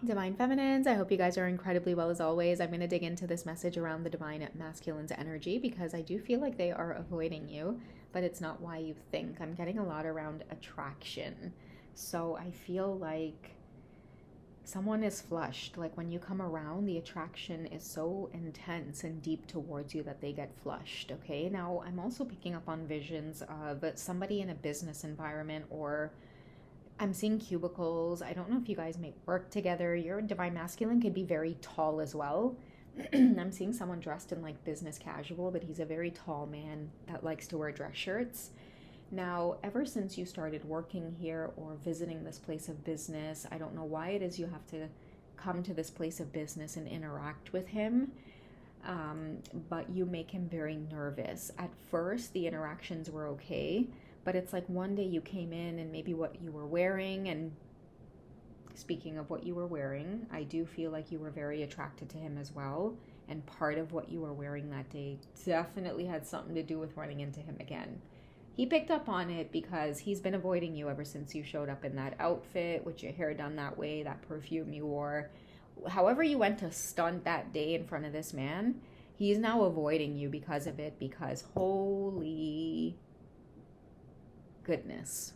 Divine Feminines, I hope you guys are incredibly well as always. I'm going to dig into this message around the Divine Masculine's energy because I do feel like they are avoiding you, but it's not why you think. I'm getting a lot around attraction. So I feel like someone is flushed. Like when you come around, the attraction is so intense and deep towards you that they get flushed. Okay. Now, I'm also picking up on visions of somebody in a business environment, or I'm seeing cubicles. I don't know if you guys may work together. Your divine masculine could be very tall as well. I'm seeing someone dressed in like business casual, but he's a very tall man that likes to wear dress shirts. Now, ever since you started working here or visiting this place of business, I don't know why it is you have to come to this place of business and interact with him. But you make him very nervous. At first, the interactions were okay, but it's like one day you came in and maybe what you were wearing, and speaking of what you were wearing, I do feel like you were very attracted to him as well. And part of what you were wearing that day definitely had something to do with running into him again. He picked up on it because he's been avoiding you ever since you showed up in that outfit with your hair done that way, that perfume you wore. However you went to stunt that day in front of this man, he's now avoiding you because of it, because holy goodness.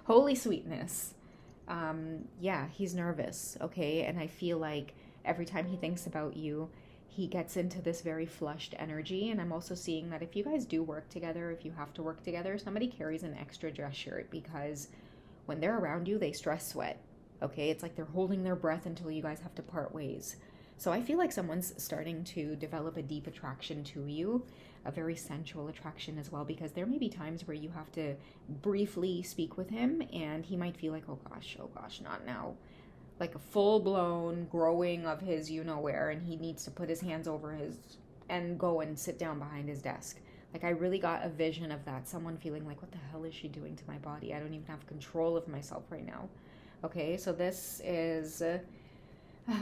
Holy sweetness. Yeah, he's nervous, okay? And I feel like every time he thinks about you, he gets into this very flushed energy. And I'm also seeing that if you guys do work together, if you have to work together, somebody carries an extra dress shirt because when they're around you, they stress sweat, okay? It's like they're holding their breath until you guys have to part ways. So I feel like someone's starting to develop a deep attraction to you, a very sensual attraction as well, because there may be times where you have to briefly speak with him and he might feel like, oh gosh, not now. Like a full blown growing of his you know where, and he needs to put his hands over his and go and sit down behind his desk. Like I really got a vision of that. Someone feeling like, what the hell is she doing to my body? I don't even have control of myself right now. Okay, so this is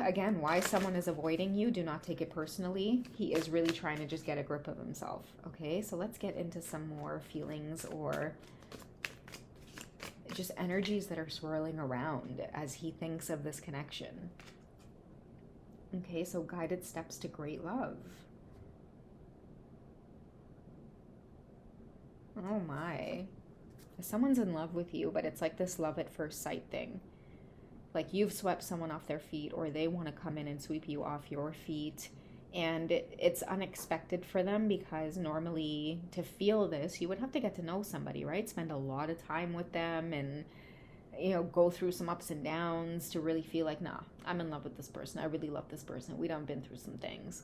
again, why someone is avoiding you. Do not take it personally. He is really trying to just get a grip of himself. Okay, so let's get into some more feelings or just energies that are swirling around as he thinks of this connection. Okay, so guided steps to great love. Oh my. Someone's in love with you, but it's like this love at first sight thing. Like you've swept someone off their feet, or they want to come in and sweep you off your feet. And it's unexpected for them because normally to feel this, you would have to get to know somebody, right? Spend a lot of time with them and, go through some ups and downs to really feel like, nah, I'm in love with this person. I really love this person. We done been through some things.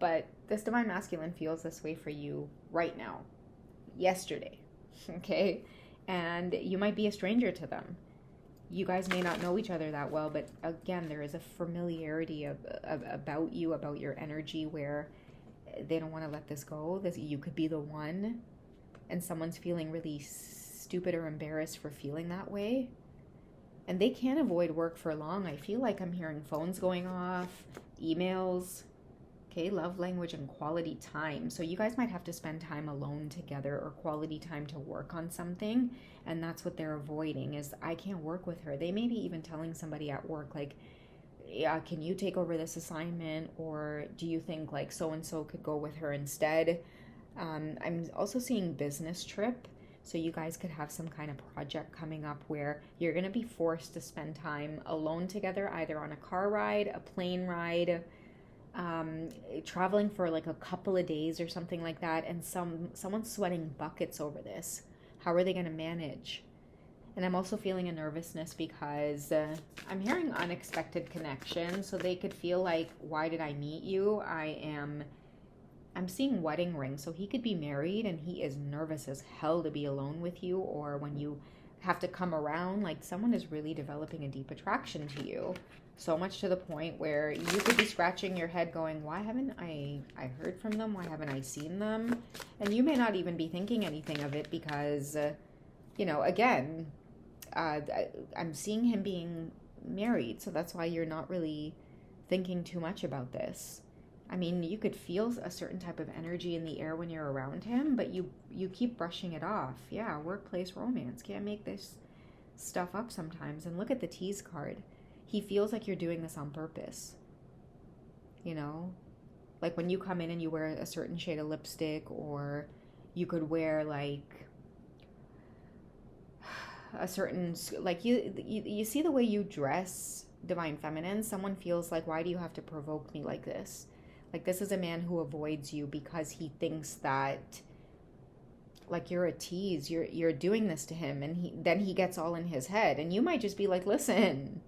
But this divine masculine feels this way for you right now, yesterday, okay? And you might be a stranger to them. You guys may not know each other that well, but again, there is a familiarity about you, about your energy, where they don't want to let this go. This, you could be the one, and someone's feeling really stupid or embarrassed for feeling that way. And they can't avoid work for long. I feel like I'm hearing phones going off, emails. Okay, love language and quality time. So you guys might have to spend time alone together or quality time to work on something. And that's what they're avoiding is I can't work with her. They may be even telling somebody at work like, yeah, can you take over this assignment? Or do you think like so-and-so could go with her instead? I'm also seeing business trip. So you guys could have some kind of project coming up where you're going to be forced to spend time alone together, either on a car ride, a plane ride, traveling for like a couple of days or something like that, and someone's sweating buckets over this. How are they going to manage? And I'm also feeling a nervousness because I'm hearing unexpected connection, so they could feel like, why did I meet you? I'm seeing wedding ring, so he could be married and he is nervous as hell to be alone with you, or when you have to come around, like someone is really developing a deep attraction to you. So much to the point where you could be scratching your head going, why haven't I heard from them? Why haven't I seen them? And you may not even be thinking anything of it because, again, I'm seeing him being married. So that's why you're not really thinking too much about this. I mean, you could feel a certain type of energy in the air when you're around him, but you keep brushing it off. Yeah, workplace romance. Can't make this stuff up sometimes. And look at the tease card. he feels like you're doing this on purpose, you know? Like when you come in and you wear a certain shade of lipstick, or you could wear like a certain, like you see the way you dress, divine feminine, someone feels like, why do you have to provoke me like this? Like, this is a man who avoids you because he thinks that like you're a tease, you're doing this to him, and he gets all in his head, and you might just be like, listen,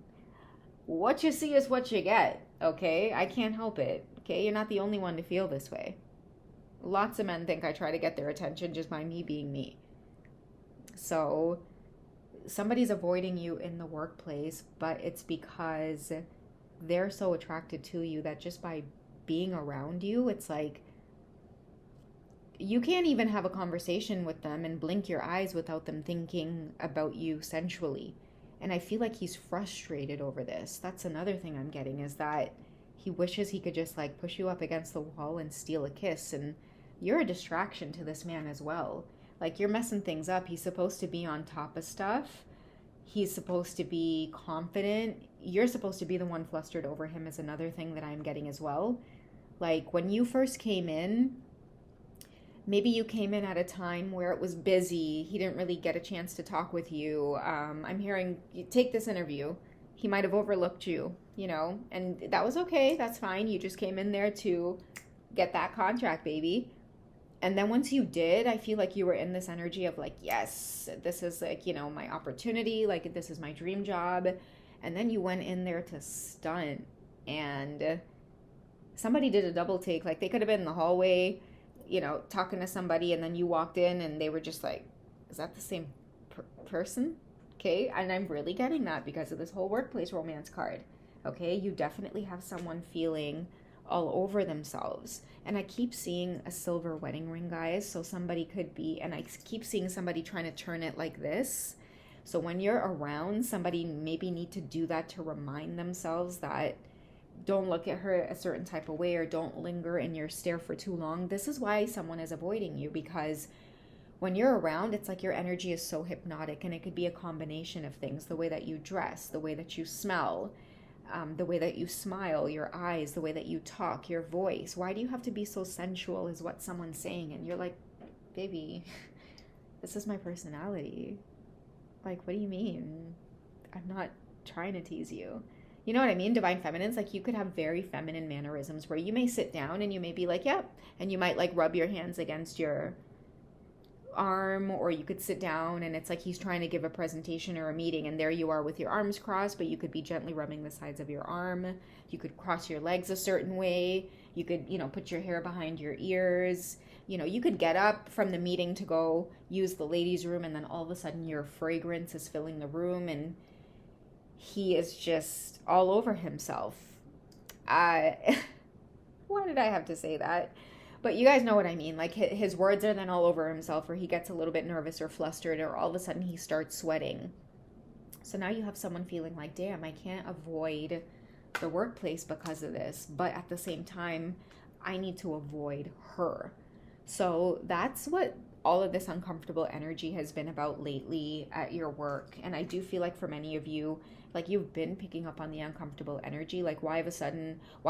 what you see is what you get, okay? I can't help it, okay? You're not the only one to feel this way. Lots of men think I try to get their attention just by me being me. So somebody's avoiding you in the workplace, but it's because they're so attracted to you that just by being around you, it's like you can't even have a conversation with them and blink your eyes without them thinking about you sensually. And I feel like he's frustrated over this. That's another thing I'm getting, is that he wishes he could just like push you up against the wall and steal a kiss. And you're a distraction to this man as well. Like, you're messing things up. He's supposed to be on top of stuff. He's supposed to be confident. You're supposed to be the one flustered over him, is another thing that I'm getting as well. Like, when you first came in, maybe you came in at a time where it was busy. He didn't really get a chance to talk with you. I'm hearing, you take this interview. He might have overlooked you, you know, and that was okay. That's fine. You just came in there to get that contract, baby. And then once you did, I feel like you were in this energy of like, yes, this is like, you know, my opportunity. Like, this is my dream job. And then you went in there to stunt, and somebody did a double take. Like, they could have been in the hallway, you know, talking to somebody, and then you walked in and they were just like, is that the same person? Okay. And I'm really getting that because of this whole workplace romance card. Okay. You definitely have someone feeling all over themselves. And I keep seeing a silver wedding ring, guys. So somebody could be, and I keep seeing somebody trying to turn it like this. So when you're around, somebody maybe need to do that to remind themselves that don't look at her a certain type of way, or don't linger in your stare for too long. This is why someone is avoiding you, because when you're around, it's like your energy is so hypnotic, and it could be a combination of things. The way that you dress, the way that you smell, the way that you smile, your eyes, the way that you talk, your voice. Why do you have to be so sensual, is what someone's saying. And you're like, baby, this is my personality. Like, what do you mean? I'm not trying to tease you. You know what I mean? Divine feminines, like, you could have very feminine mannerisms where you may sit down and you may be like, yep. And you might like rub your hands against your arm, or you could sit down and it's like he's trying to give a presentation or a meeting, and there you are with your arms crossed, but you could be gently rubbing the sides of your arm. You could cross your legs a certain way. You could, you know, put your hair behind your ears. You know, you could get up from the meeting to go use the ladies' room, and then all of a sudden your fragrance is filling the room, and he is just all over himself. Why did I have to say that? But you guys know what I mean. Like, his words are then all over himself, or he gets a little bit nervous or flustered, or all of a sudden he starts sweating. So now you have someone feeling like, damn, I can't avoid the workplace because of this, but at the same time, I need to avoid her. So that's what all of this uncomfortable energy has been about lately at your work. And I do feel like for many of you, like, you've been picking up on the uncomfortable energy. Like, why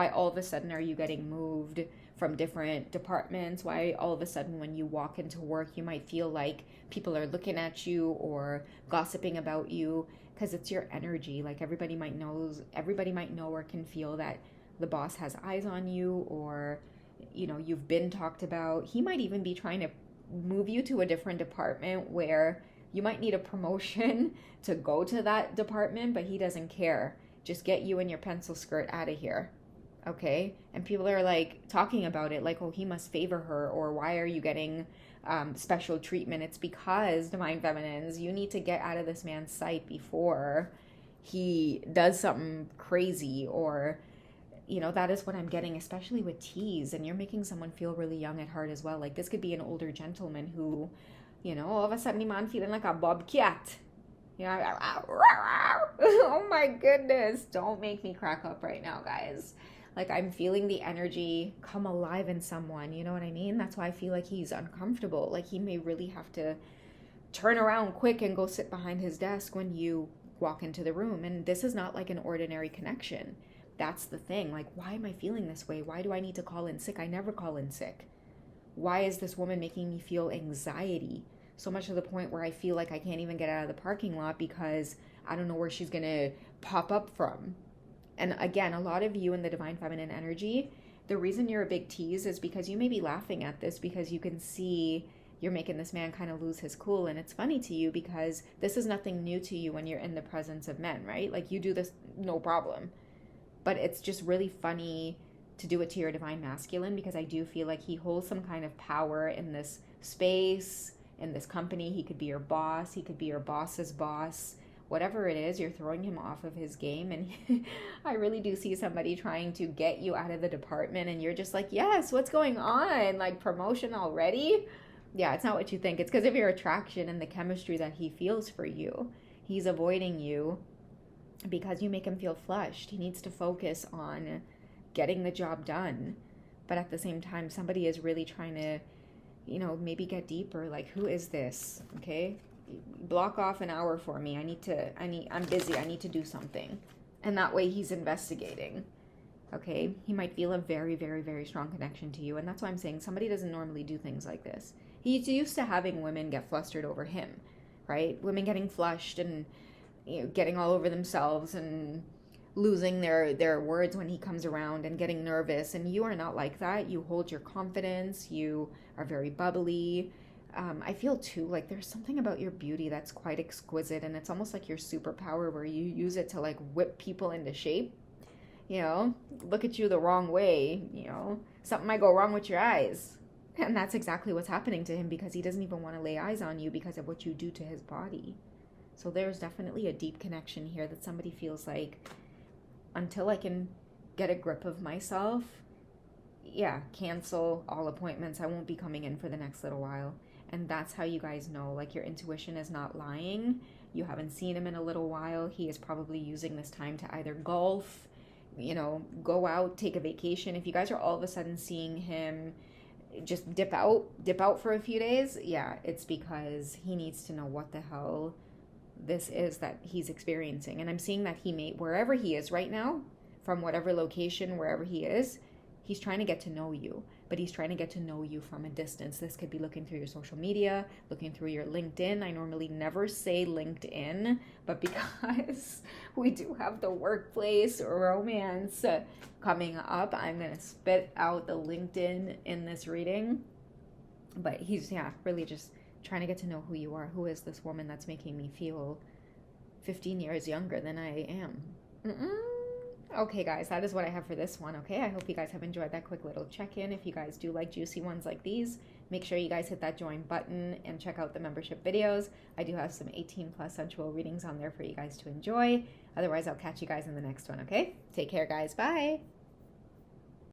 all of a sudden are you getting moved from different departments? Why all of a sudden when you walk into work, you might feel like people are looking at you or gossiping about you, because it's your energy. Like, everybody might know or can feel that the boss has eyes on you, or, you know, you've been talked about. He might even be trying to move you to a different department where you might need a promotion to go to that department, but he doesn't care. Just get you and your pencil skirt out of here. Okay? And people are like talking about it like, oh, he must favor her, or why are you getting special treatment? It's because, divine feminines, you need to get out of this man's sight before he does something crazy, or, you know, that is what I'm getting, especially with tease. And you're making someone feel really young at heart as well. Like, this could be an older gentleman who, you know, all of a sudden the man feeling like a bobcat. You know, oh my goodness. Don't make me crack up right now, guys. Like, I'm feeling the energy come alive in someone. You know what I mean? That's why I feel like he's uncomfortable. Like, he may really have to turn around quick and go sit behind his desk when you walk into the room. And this is not like an ordinary connection. That's the thing. Like, why am I feeling this way? Why do I need to call in sick? I never call in sick. Why is this woman making me feel anxiety? So much to the point where I feel like I can't even get out of the parking lot because I don't know where she's going to pop up from. And again, a lot of you in the divine feminine energy, the reason you're a big tease is because you may be laughing at this because you can see you're making this man kind of lose his cool. And it's funny to you because this is nothing new to you when you're in the presence of men, right? Like you do this no problem. But it's just really funny to do it to your divine masculine because I do feel like he holds some kind of power in this space, in this company. He could be your boss. He could be your boss's boss. Whatever it is, you're throwing him off of his game. And I really do see somebody trying to get you out of the department and you're just like, yes, what's going on? Like promotion already? Yeah, it's not what you think. It's because of your attraction and the chemistry that he feels for you. He's avoiding you because you make him feel flushed. He needs to focus on getting the job done. But at the same time, somebody is really trying to, maybe get deeper. Like, who is this? Okay? Block off an hour for me. I'm busy. I need to do something. And that way he's investigating. Okay? He might feel a very, very, very strong connection to you. And that's why I'm saying somebody doesn't normally do things like this. He's used to having women get flustered over him, right? Women getting flushed and getting all over themselves and losing their words when he comes around and getting nervous. And you are not like that. You hold your confidence. You are very bubbly. I feel too like there's something about your beauty that's quite exquisite, and it's almost like your superpower where you use it to like whip people into shape. Look at you the wrong way, something might go wrong with your eyes. And that's exactly what's happening to him because he doesn't even want to lay eyes on you because of what you do to his body. So there's definitely a deep connection here that somebody feels like, until I can get a grip of myself, cancel all appointments. I won't be coming in for the next little while. And that's how you guys know, like, your intuition is not lying. You haven't seen him in a little while. He is probably using this time to either golf, go out, take a vacation. If you guys are all of a sudden seeing him just dip out for a few days, it's because he needs to know what the hell this is that he's experiencing. And I'm seeing that wherever he is right now, from whatever location, wherever he is, he's trying to get to know you, but he's trying to get to know you from a distance. This could be looking through your social media, looking through your LinkedIn. I normally never say LinkedIn, but because we do have the workplace romance coming up, I'm going to spit out the LinkedIn in this reading. But he's, really just trying to get to know who you are. Who is this woman that's making me feel 15 years younger than I am? Okay, guys, that is what I have for this one, okay? I hope you guys have enjoyed that quick little check-in. If you guys do like juicy ones like these, make sure you guys hit that join button and check out the membership videos. I do have some 18+ sensual readings on there for you guys to enjoy. Otherwise, I'll catch you guys in the next one, okay? Take care, guys. Bye!